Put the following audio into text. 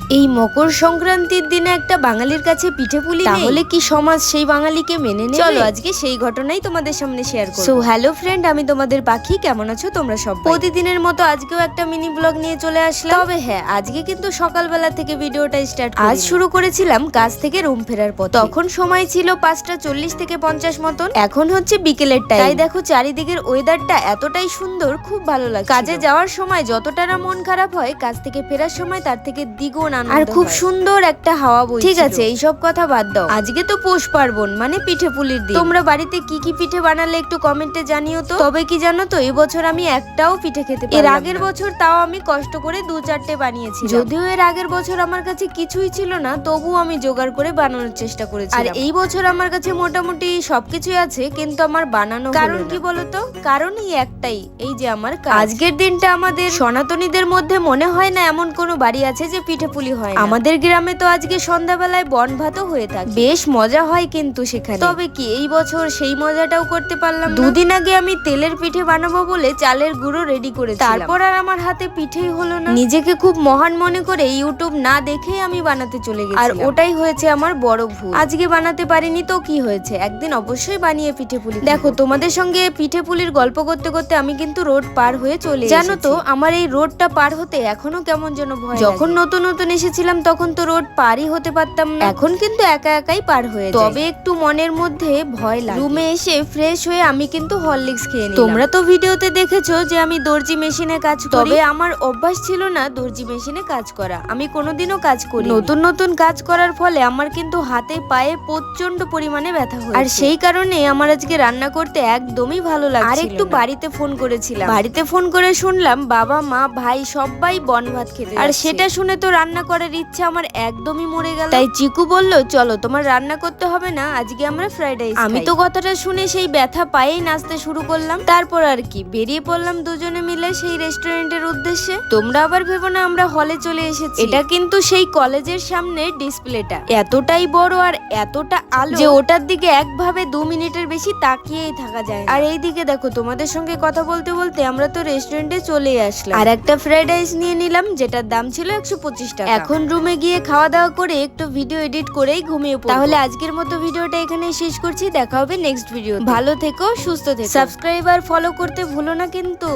এই মকর সংক্রান্তির দিনে একটা বাঙালির কাছে পিঠে পুলি তাহলে কি সমাজ সেই বাঙালিকে মেনে নেবে? চলো আজকে সেই ঘটনাই তোমাদের সামনে শেয়ার করব। সো হ্যালো ফ্রেন্ড, আমি তোমাদের পাখি। কেমন আছো তোমরা সব? প্রতিদিনের মতো আজকেও একটা মিনি ব্লগ নিয়ে চলে আসলাম। তবে হ্যাঁ, আজকে কিন্তু সকালবেলা থেকে ভিডিওটা স্টার্ট আজ শুরু করেছিলাম কাজ থেকে রুম ফেরার পর। তখন সময় ছিল 5:40 থেকে 50 মতন। এখন হচ্ছে বিকেলের টাইম। তাই দেখো চারিদিকের ওয়েদারটা এতটাই সুন্দর, খুব ভালো লাগে। কাজে যাওয়ার সময় যতটা না মন খারাপ হয়, কাজ থেকে ফেরার সময় তার থেকে দ্বিগুণ আর খুব সুন্দর একটা হাওয়া বইছিল। ঠিক আছে, এইসব কথা বাদ দাও। আজকে তো পৌষ পার্বণ, মানে পিঠে পুলির দিন। তোমরা বাড়িতে কি কি পিঠে বানালে একটু কমেন্টে জানিও তো। তবে কি জানো তো, এই বছর আমি একটাও পিঠে খেতে পারলাম না। এর আগের বছর তাও আমি কষ্ট করে 2-4টে বানিয়েছি। যদিও এর আগের বছর আমার কাছে কিছুই ছিল না, তবুও আমি জোগাড় করে বানানোর চেষ্টা করেছি। আর এই বছর আমার কাছে মোটামুটি সবকিছুই আছে, কিন্তু আমার বানানো কারণ কি বলতো? কারণ এই একটাই, এই যে আমার আজকের দিনটা আমাদের সনাতনীদের মধ্যে মনে হয় না এমন কোনো বাড়ি আছে যে পিঠে পুলি হয় না। আমাদের গ্রামে তো আজকে সন্ধ্যাবেলায় বনভাতও হয়ে থাকে, বেশ মজা হয় কিন্তু সেখানে। তবে কি এই বছর সেই মজাটাও করতে পারলাম না। দুদিন আগে আমি তেলের পিঠে বানাবো বলে চালের গুঁড়ো রেডি করেছিলাম, তারপর আর আমার হাতে পিঠেই হলো না। নিজেকে খুব মহান মনে করে ইউটিউব না দেখেই আমি বানাতে চলে গেছি, আর ওটাই হয়েছে আমার বড় ভুল। আজকে বানাতে পারিনি তো কি হয়েছে, একদিন অবশ্যই বানিয়ে পিঠে পুলি। দেখো তোমাদের সঙ্গে পিঠে পুলির গল্প করতে করতে আমি কিন্তু রোড পার হয়ে চলে এসেছি। জানো তো, আমার এই রোডটা পার হতে এখনো কেমন যেন ভয়। যখন নতুন নতুন এসেছিলাম তখন তো রোড পারই হতে পারতাম না, এখন কিন্তু একা একাই পার হয়ে যায়। তবে একটু মনের মধ্যে ভয় লাগে। রুমে এসে ফ্রেশ হয়ে আমি কিন্তু হরলিক্স খেয়ে নিলাম। তোমরা তো ভিডিওতে দেখেছো যে আমি দর্জি মেশিনে কাজ করি। তবে আমার অভ্যাস ছিল না দর্জি মেশিনে কাজ করা, আমি কোনোদিনও কাজ করি। নতুন নতুন কাজ করার ফলে আমার কিন্তু হাতে পায়ে প্রচন্ড পরিমাণে ব্যথা হয়েছে, আর সেই কারণে আমার আজকে রান্না করতে একদমই ভালো লাগছিল না। আর একটু বাড়িতে ফোন করেছিলাম, বাড়িতে ফোন করে শুনলাম বাবা মা ভাই সবাই বনভাত খেতে, আর সেটা শুনে তো রান্না করার ইচ্ছা আমার একদমই মরে গেল। তাই চিকু বলল, চলো তোমার রান্না করতে হবে না, আজকে আমরা ফ্রাইড রাইস। আমি তো কথাটা শুনে সেই ব্যথা পায়েই নাচতে শুরু করলাম। তারপর আর কি বেরিয়ে পড়লাম দুজনে মিলে সেই রেস্টুরেন্টের উদ্দেশ্যে। তোমরা আবার ভেবো না আমরা হলে চলে এসেছি, এটা কিন্তু সেই কলেজের সামনে ডিসপ্লেটা এতটাই বড় আর এতটা আলো যে ওটার দিকে একভাবে 2 মিনিটের বেশি তাকিয়েই থাকা যায়। আর এইদিকে দেখো, তোমাদের সঙ্গে কথা বলতে বলতে আমরা তো রেস্টুরেন্টে চলে আসলাম, আর একটা ফ্রাইড রাইস নিয়ে নিলাম, যেটার দাম ছিল 125 টাকা। এখন রুমে গিয়ে খাওয়া দাওয়া করে একটু ভিডিও এডিট করেই ঘুমিয়ে পড়ব। তাহলে আজকের মতো ভিডিওটা এখানেই শেষ করছি, দেখা হবে নেক্সট ভিডিও। ভালো থেকো, সুস্থ থেকো, সাবস্ক্রাইব আর ফলো করতে ভুলো না কিন্তু।